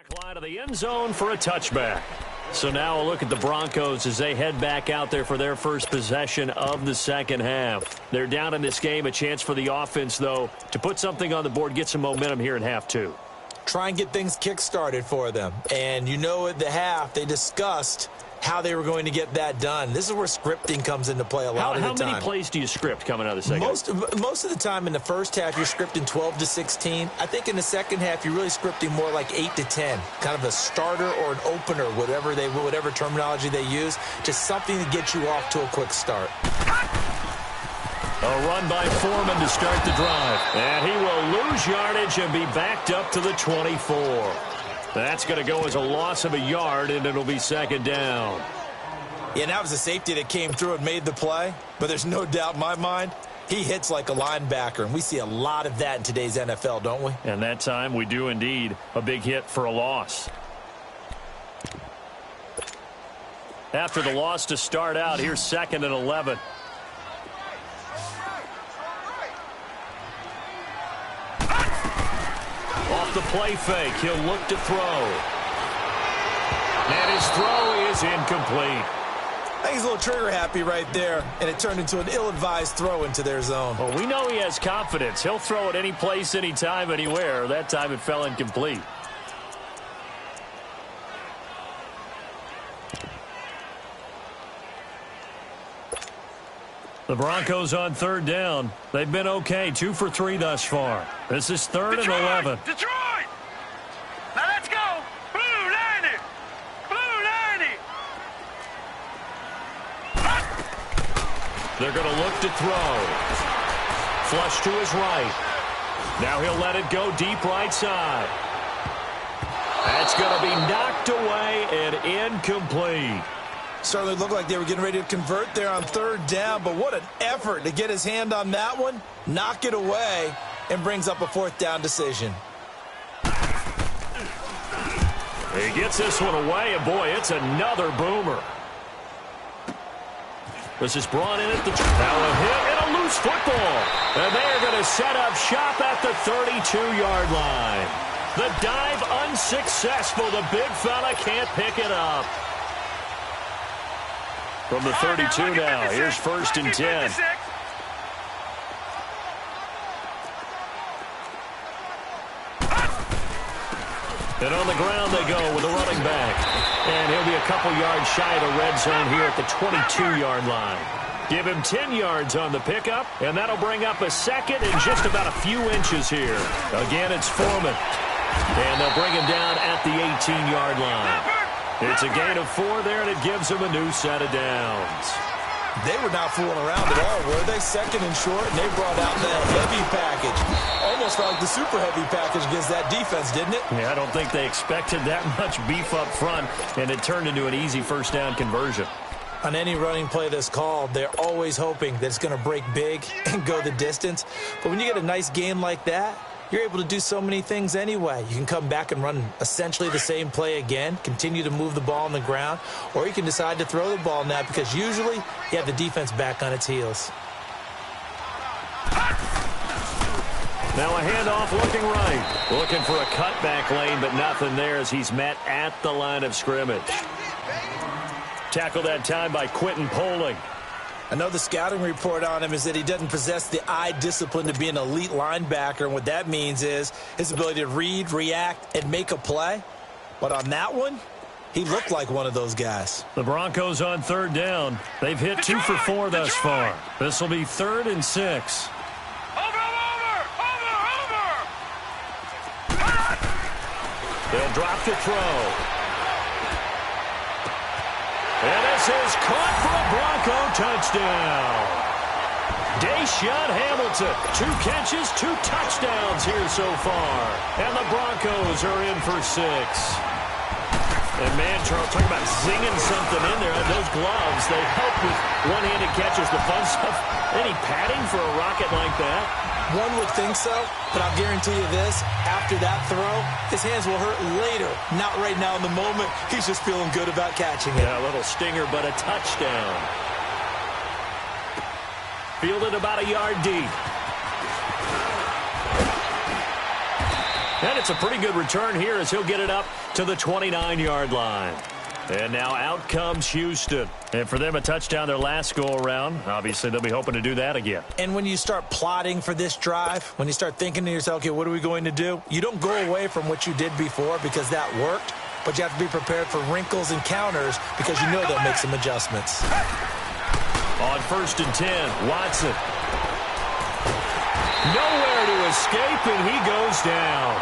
Back line of the end zone for a touchback. So now a look at the Broncos as they head back out there for their first possession of the second half. They're down in this game. A chance for the offense, though, to put something on the board, get some momentum here in half two. Try and get things kick-started for them. And you know at the half, they discussed how they were going to get that done. This is where scripting comes into play a lot of the time. How many plays do you script coming out of the second half? Most of the time in the first half, you're scripting 12 to 16. I think in the second half, you're really scripting more like 8 to 10. Kind of a starter or an opener, whatever terminology they use. Just something to get you off to a quick start. A run by Foreman to start the drive. And he will lose yardage and be backed up to the 24. That's going to go as a loss of a yard, and it'll be second down. Yeah, and that was a safety that came through and made the play. But there's no doubt in my mind, he hits like a linebacker. And we see a lot of that in today's NFL, don't we? And that time we do indeed. A big hit for a loss. After the loss to start out, here's 2nd and 11. Off the play fake, he'll look to throw. And his throw is incomplete. I think he's a little trigger happy right there, and it turned into an ill-advised throw into their zone. Well, we know he has confidence. He'll throw it any place, anytime, anywhere. That time it fell incomplete. The Broncos on third down. They've been okay, 2 for 3 thus far. This is 3rd and 11. Detroit! Now let's go! Blue 90! Blue 90! They're going to look to throw. Flush to his right. Now he'll let it go deep right side. That's going to be knocked away and incomplete. Certainly looked like they were getting ready to convert there on 3rd down, but what an effort to get his hand on that one, knock it away, and brings up a 4th down decision. He gets this one away, and boy, it's another boomer. This is brought in at the... Now a hit and a loose football. And they are going to set up shop at the 32-yard line. The dive unsuccessful. The big fella can't pick it up. From the 32 now, here's 1st and 10. And on the ground they go with a running back. And he'll be a couple yards shy of the red zone here at the 22-yard line. Give him 10 yards on the pickup, and that'll bring up a 2nd and just about a few inches here. Again, it's Foreman. And they'll bring him down at the 18-yard line. It's a gain of 4 there, and it gives them a new set of downs. They were not fooling around at all, were they? 2nd and short, and they brought out that heavy package. Almost felt like the super heavy package against that defense, didn't it? Yeah, I don't think they expected that much beef up front, and it turned into an easy 1st down conversion. On any running play that's called, they're always hoping that it's going to break big and go the distance. But when you get a nice game like that, you're able to do so many things anyway. You can come back and run essentially the same play again, continue to move the ball on the ground, or you can decide to throw the ball now because usually you have the defense back on its heels. Now a handoff looking right. Looking for a cutback lane, but nothing there as he's met at the line of scrimmage. Tackled that time by Quentin Poling. I know the scouting report on him is that he doesn't possess the eye discipline to be an elite linebacker, and what that means is his ability to read, react, and make a play. But on that one, he looked like one of those guys. The Broncos on 3rd down. They've hit 2 for 4 thus far. This will be 3rd and 6. They'll drop to throw. And this is caught for a Bronco touchdown. Deshaun Hamilton, 2 catches, 2 touchdowns here so far. And the Broncos are in for 6. And man, Charles, talking about zinging something in there. Those gloves, they help with one-handed catches, the fun stuff. Any padding for a rocket like that? One would think so, but I'll guarantee you this, after that throw, his hands will hurt later, not right now in the moment. He's just feeling good about catching it. Yeah, a little stinger, but a touchdown. Fielded about a yard deep. And it's a pretty good return here as he'll get it up to the 29-yard line. And now out comes Houston. And for them, a touchdown their last go-around. Obviously, they'll be hoping to do that again. And when you start plotting for this drive, when you start thinking to yourself, okay, what are we going to do? You don't go away from what you did before because that worked, but you have to be prepared for wrinkles and counters because you know they'll make some adjustments. On 1st and 10, Watson. Nowhere to escape, and he goes down.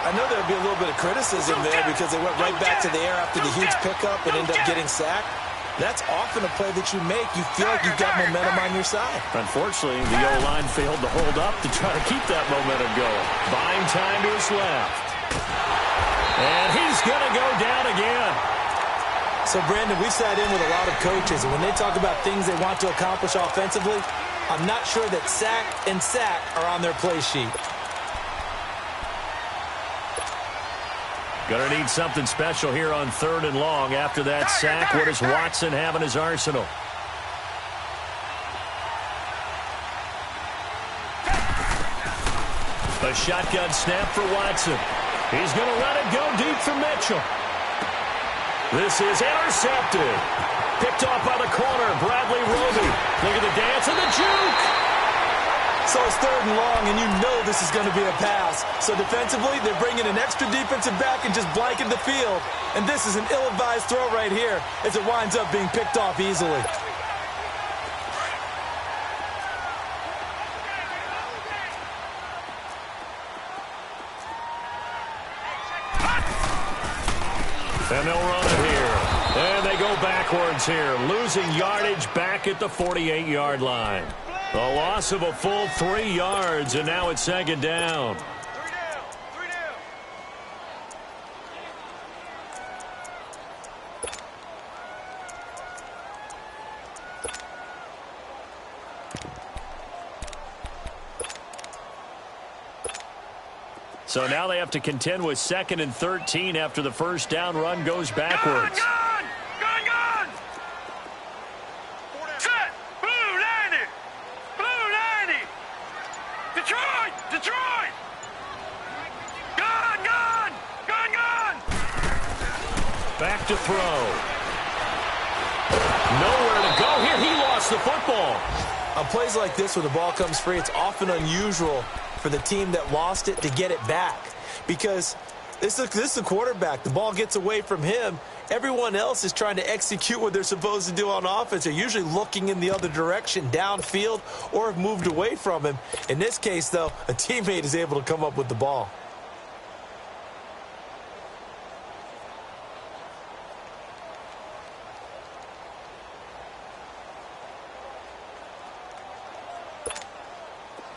I know there'll be a little bit of criticism there because they went right back to the air after the huge pickup and ended up getting sacked. That's often a play that you make. You feel like you've got momentum on your side. Unfortunately, the O-line failed to hold up to try to keep that momentum going. Buying time to his left. And he's going to go down again. So, Brandon, we sat in with a lot of coaches, and when they talk about things they want to accomplish offensively, I'm not sure that sack and sack are on their play sheet. Going to need something special here on 3rd and long. After that sack, what does Watson have in his arsenal? A shotgun snap for Watson. He's going to let it go deep for Mitchell. This is intercepted. Picked off by the corner, Bradley Roby. Look at the dance and the juke. So it's 3rd and long, and you know this is going to be a pass. So defensively, they're bringing an extra defensive back and just blanket the field. And this is an ill-advised throw right here as it winds up being picked off easily. And they'll run it here. And they go backwards here, losing yardage back at the 48-yard line. A loss of a full 3 yards, and now it's 2nd down. 3 down. So now they have to contend with 2nd and 13 after the first down run goes backwards. Gun! Set! Blue 90! Blue 90! Detroit! Detroit! Gun! Back to throw. Nowhere to go here. He lost the football. On plays like this where the ball comes free, it's often unusual for the team that lost it to get it back because this is the quarterback. The ball gets away from him. Everyone else is trying to execute what they're supposed to do on offense. They're usually looking in the other direction, downfield, or have moved away from him. In this case, though, a teammate is able to come up with the ball.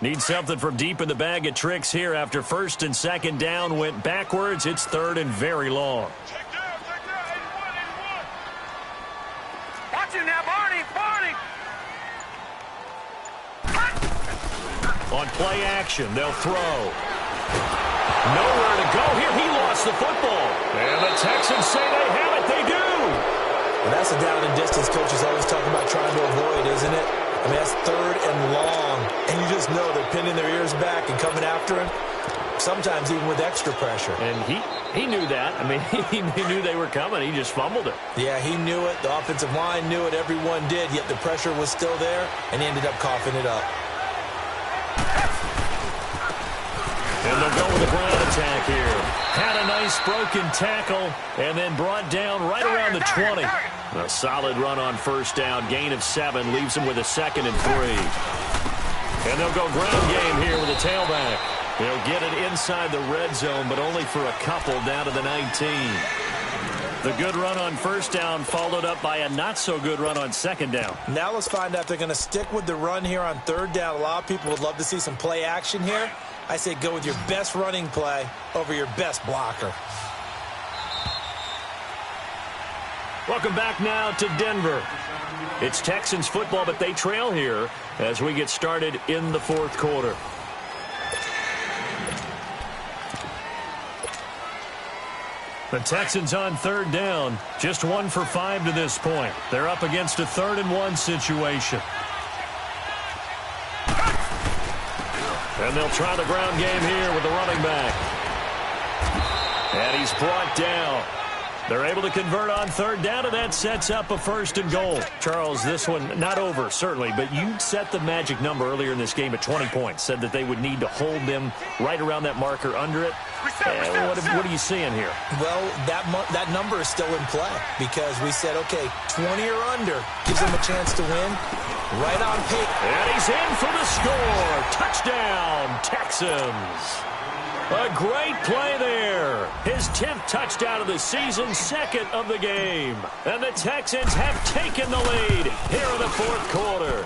Need something from deep in the bag of tricks here after 1st and 2nd down went backwards. It's 3rd and very long. Check down. 81. Watch it now, Barney. On play action, they'll throw. Nowhere to go here. He lost the football. And the Texans say they have it. They do. And that's a down and distance coaches always talk about trying to avoid, isn't it? I mean, that's 3rd and long. And you just know they're pinning their ears back and coming after him, sometimes even with extra pressure. And he knew that. I mean, he knew they were coming. He just fumbled it. Yeah, he knew it. The offensive line knew it. Everyone did, yet the pressure was still there, and he ended up coughing it up. And they'll go with a ground attack here. Had a nice broken tackle and then brought down right around the 20. A solid run on 1st down. Gain of 7 leaves them with a 2nd and 3. And they'll go ground game here with a tailback. They'll get it inside the red zone, but only for a couple down to the 19. The good run on 1st down followed up by a not-so-good run on 2nd down. Now let's find out if they're going to stick with the run here on 3rd down. A lot of people would love to see some play action here. I say go with your best running play over your best blocker. Welcome back now to Denver. It's Texans football, but they trail here as we get started in the 4th quarter. The Texans on 3rd down, just 1 for 5 to this point. They're up against a 3rd and 1 situation. And they'll try the ground game here with the running back. he's brought down. They're able to convert on third down, and that sets up a 1st and goal. Charles, this one not over, certainly, but you set the magic number earlier in this game at 20 points, said that they would need to hold them right around that marker under it. What are you seeing here? Well, that number is still in play because we said, okay, 20 or under gives them a chance to win. Right on pace. And he's in for the score. Touchdown, Texans. A great play there. His 10th touchdown of the season, 2nd of the game. And the Texans have taken the lead here in the 4th quarter.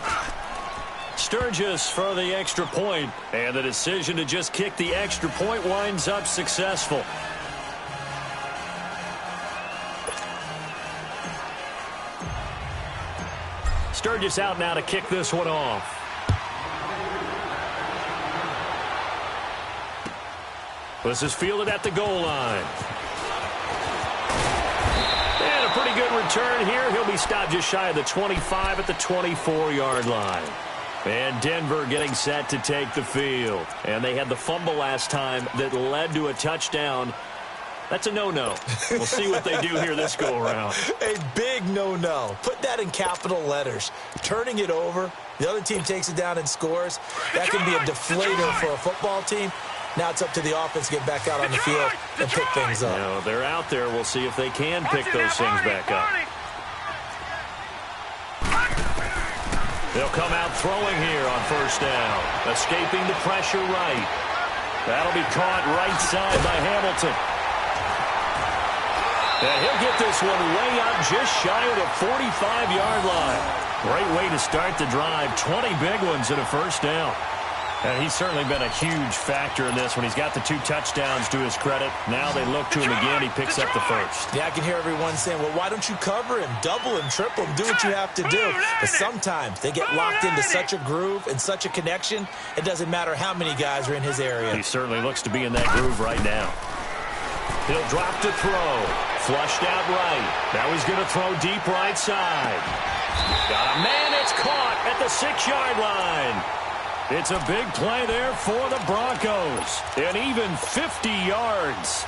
Sturgis for the extra point, and the decision to just kick the extra point winds up successful. Sturgis out now to kick this one off. This is fielded at the goal line. And a pretty good return here. He'll be stopped just shy of the 25 at the 24-yard line. And Denver getting set to take the field. And they had the fumble last time that led to a touchdown. That's a no-no. We'll see what they do here this go-around. A big no-no. Put that in capital letters. Turning it over, the other team takes it down and scores. That can be a deflator for a football team. Now it's up to the offense to get back out on the field and pick things up. No, they're out there. We'll see if they can pick those things back up. They'll come out throwing here on 1st down. Escaping the pressure right. That'll be caught right side by Hamilton. And he'll get this one way up just shy of the 45-yard line. Great way to start the drive. 20 big ones in a 1st down. And he's certainly been a huge factor in this when he's got the 2 touchdowns to his credit. Now they look to him again. He picks up the 1st. Yeah, I can hear everyone saying, well, why don't you cover him, double him, triple him, do what you have to do. But sometimes they get locked into such a groove and such a connection, it doesn't matter how many guys are in his area. He certainly looks to be in that groove right now. He'll drop to throw. Flushed out right. Now he's going to throw deep right side. Got a man. It's caught at the 6-yard line. It's a big play there for the Broncos. And even 50 yards.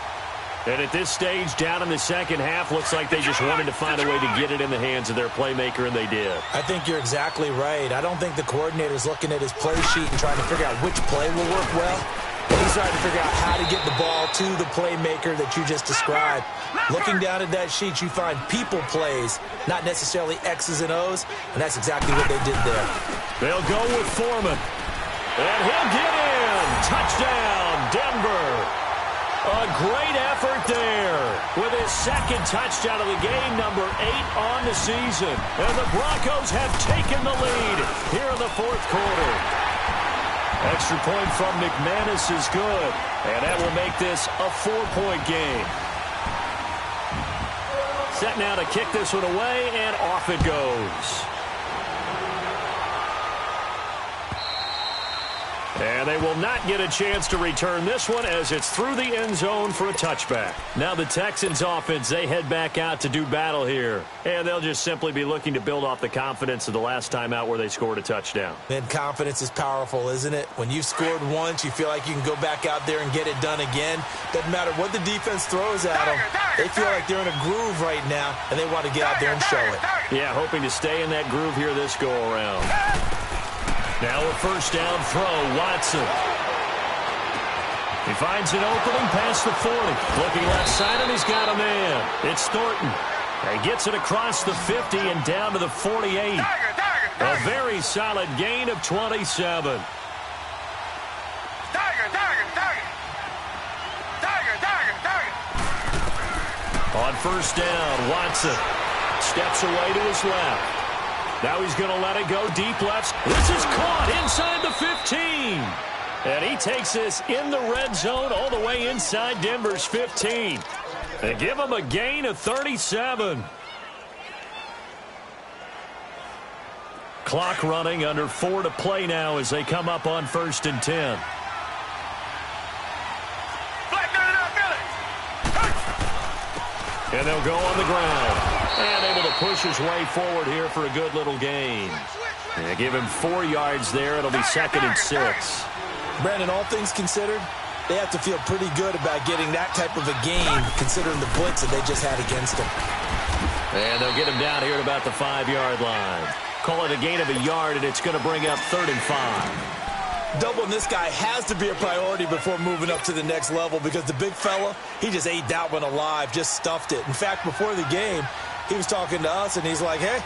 And at this stage, down in the second half, looks like they just wanted to find a way to get it in the hands of their playmaker, and they did. I think you're exactly right. I don't think the coordinator's looking at his play sheet and trying to figure out which play will work well. He's trying to figure out how to get the ball to the playmaker that you just described. Looking down at that sheet, you find people plays, not necessarily X's and O's, and that's exactly what they did there. They'll go with Foreman. And he'll get in. Touchdown, Denver. A great effort there with his 2nd touchdown of the game, number 8 on the season. And the Broncos have taken the lead here in the 4th quarter. Extra point from McManus is good, and that will make this a 4-point game. Set now to kick this one away, and off it goes. And they will not get a chance to return this one as it's through the end zone for a touchback. Now the Texans offense, they head back out to do battle here. And they'll just simply be looking to build off the confidence of the last time out where they scored a touchdown. And confidence is powerful, isn't it? When you've scored once, you feel like you can go back out there and get it done again. Doesn't matter what the defense throws at them. They feel like they're in a groove right now, and they want to get out there and show it. Yeah, hoping to stay in that groove here this go-around. Now a 1st down throw, Watson. He finds an opening past the 40. Looking left side, and he's got a man. It's Thornton. He gets it across the 50 and down to the 48. A very solid gain of 27. On 1st down, Watson steps away to his left. Now he's going to let it go deep left. This is caught inside the 15. And he takes this in the red zone all the way inside Denver's 15. They give him a gain of 37. Clock running, under 4 to play now as they come up on 1st and 10. And they'll go on the ground. And able to push his way forward here for a good little gain. And give him 4 yards there. It'll be 2nd and 6. Brandon, all things considered, They have to feel pretty good about getting that type of a game, considering the blitz that they just had against them. And they'll get him down here at about the 5-yard line. Call it a gain of a yard, and it's going to bring up 35. Doubling this guy has to be a priority before moving up to the next level because the big fella, he just ate that one alive, just stuffed it. In fact, before the game, he was talking to us, and he's like, hey,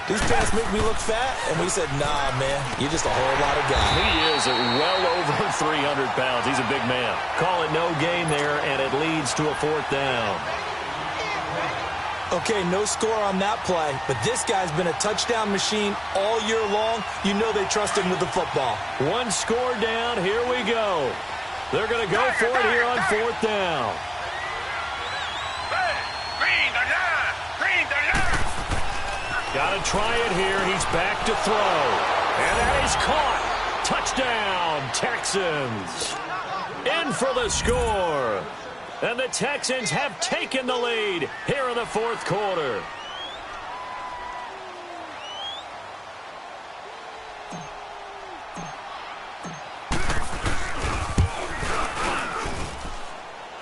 these pants make me look fat. And we said, nah, man, you're just a whole lot of guy. He is at well over 300 pounds. He's a big man. Call it no gain there, and it leads to a 4th down. Okay, no score on that play, but this guy's been a touchdown machine all year long. You know they trust him with the football. 1 score down. Here we go. They're going to go for it here on 4th down. Got to try it here. He's back to throw. And that is caught. Touchdown, Texans. In for the score. And the Texans have taken the lead here in the 4th quarter.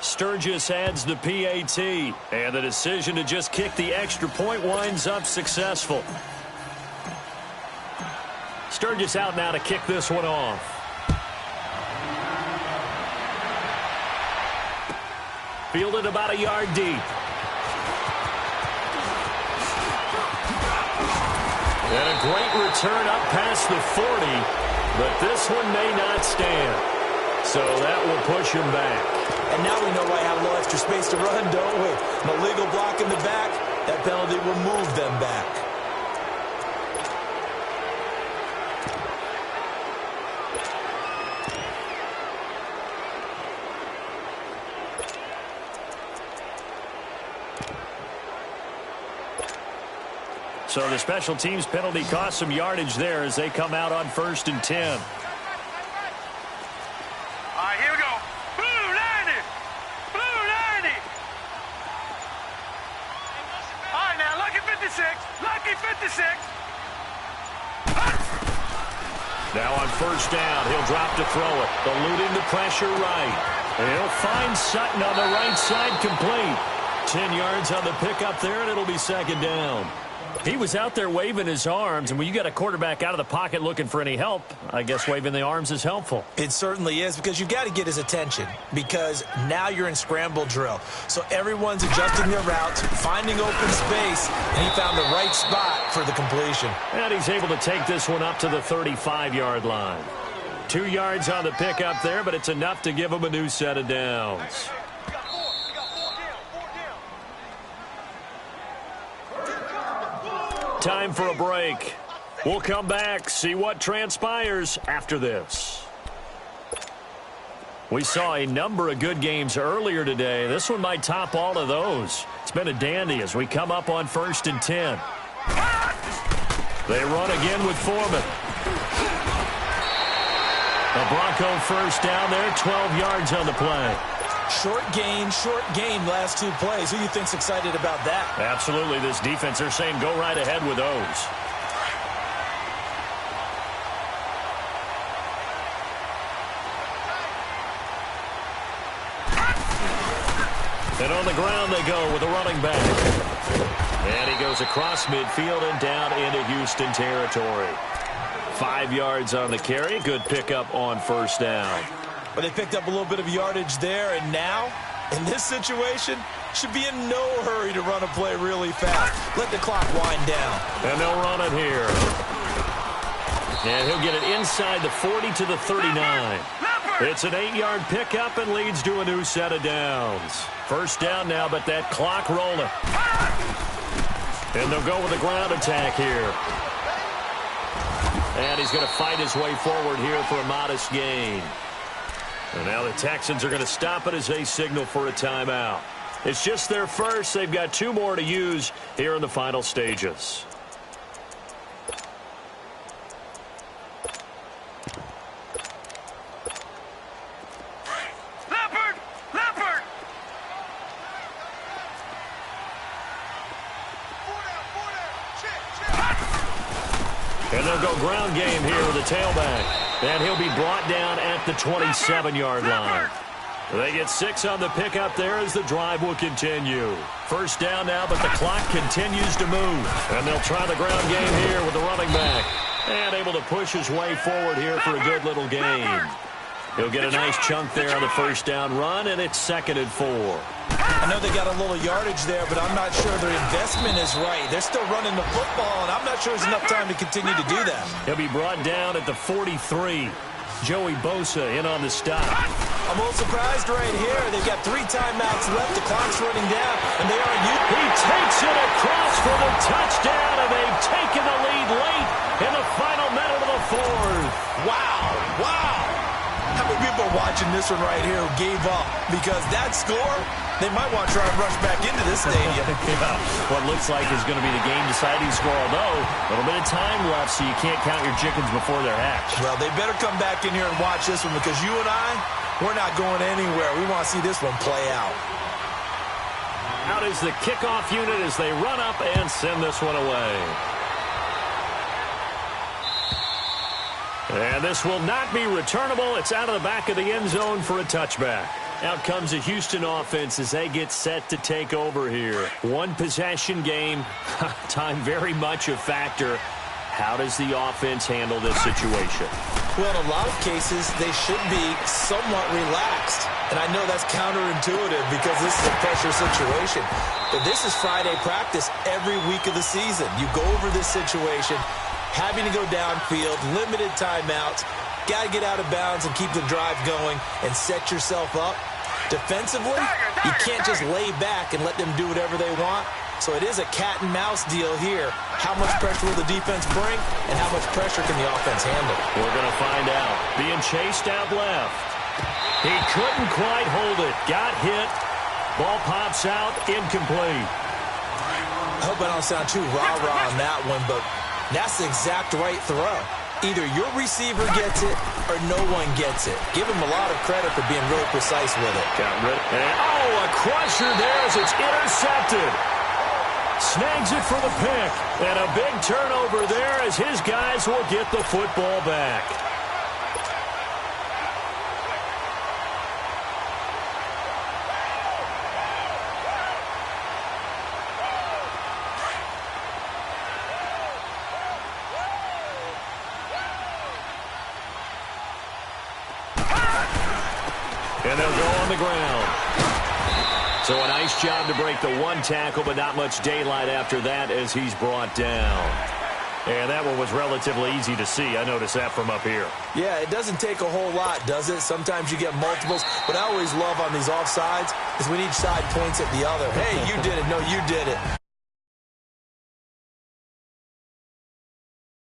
Sturgis adds the PAT, and the decision to just kick the extra point winds up successful. Sturgis out now to kick this one off. Fielded about a yard deep. And a great return up past the 40, but this one may not stand. So that will push him back. And now we know why I have a little extra space to run, don't we? An illegal block in the back. That penalty will move them back. So the special teams penalty cost some yardage there as they come out on 1st and 10. All right, here we go. Blue 90. Blue 90. All right, now, lucky 56. Lucky 56. Now on 1st down, he'll drop to throw it. Eluding the pressure right. And he'll find Sutton on the right side complete. 10 yards on the pickup there, and it'll be 2nd down. He was out there waving his arms, and when you got a quarterback out of the pocket looking for any help, I guess waving the arms is helpful. It certainly is, because you've got to get his attention, because now you're in scramble drill. So everyone's adjusting their routes, finding open space, and he found the right spot for the completion. And he's able to take this one up to the 35-yard line. 2 yards on the pickup there, but it's enough to give him a new set of downs. Time for a break. We'll come back, see what transpires after this. We saw a number of good games earlier today. This one might top all of those. It's been a dandy as we come up on 1st and 10. They run again with Foreman. A Bronco 1st down there, 12 yards on the play. Short game, last 2 plays. Who do you think's excited about that? Absolutely. This defense, they're saying go right ahead with those. And on the ground they go with a running back. And he goes across midfield and down into Houston territory. 5 yards on the carry. Good pickup on 1st down. But they picked up a little bit of yardage there, and now, in this situation, should be in no hurry to run a play really fast. Let the clock wind down. And they'll run it here. And he'll get it inside the 40 to the 39. It's an 8-yard pickup and leads to a new set of downs. 1st down now, but that clock rolling. And they'll go with a ground attack here. And he's going to fight his way forward here for a modest gain. And now the Texans are going to stop it as they signal for a timeout. It's just their first. They've got 2 more to use here in the final stages. Leopard! And they'll go ground game here with the tailback. And he'll be brought down at the 27-yard line. They get 6 on the pickup there as the drive will continue. First down now, but the clock continues to move. And they'll try the ground game here with the running back. And able to push his way forward here for a good little gain. He'll get a nice chunk there on the first down run, and it's 2nd and 4. I know they got a little yardage there, but I'm not sure their investment is right. They're still running the football, and I'm not sure there's enough time to continue to do that. He'll be brought down at the 43. Joey Bosa in on the stop. I'm a little surprised right here. They've got 3 timeouts left. The clock's running down, and they are using. He takes it across for the touchdown, and they've taken the lead late in the final minute of the 4th. Wow, wow. How many people are watching this one right here who gave up? Because that score, they might want to try and rush back into this stadium. Yeah, what looks like is going to be the game-deciding score, although a little bit of time left, so you can't count your chickens before they're hatched. Well, they better come back in here and watch this one, because you and I, we're not going anywhere. We want to see this one play out. Out is the kickoff unit as they run up and send this one away. And this will not be returnable. It's out of the back of the end zone for a touchback. Out comes the Houston offense as they get set to take over here. 1 possession game. Time very much a factor. How does the offense handle this situation? Well, in a lot of cases, they should be somewhat relaxed. And I know that's counterintuitive because this is a pressure situation. But this is Friday practice every week of the season. You go over this situation, having to go downfield, limited timeouts, got to get out of bounds and keep the drive going and set yourself up. Defensively, you can't just lay back and let them do whatever they want. So it is a cat and mouse deal here. How much pressure will the defense bring, and how much pressure can the offense handle? We're going to find out. Being chased out left. He couldn't quite hold it. Got hit. Ball pops out. Incomplete. I hope I don't sound too rah-rah on that one, but that's the exact right throw. Either your receiver gets it or no one gets it. Give him a lot of credit for being really precise with it. Got rid of it. Oh, a crusher there as it's intercepted. Snags it for the pick. And a big turnover there as his guys will get the football back. And they'll go on the ground. So a nice job to break the 1 tackle, but not much daylight after that as he's brought down. And that one was relatively easy to see. I noticed that from up here. Yeah, it doesn't take a whole lot, does it? Sometimes you get multiples. What I always love on these offsides is when each side points at the other. Hey, you did it. No, you did it.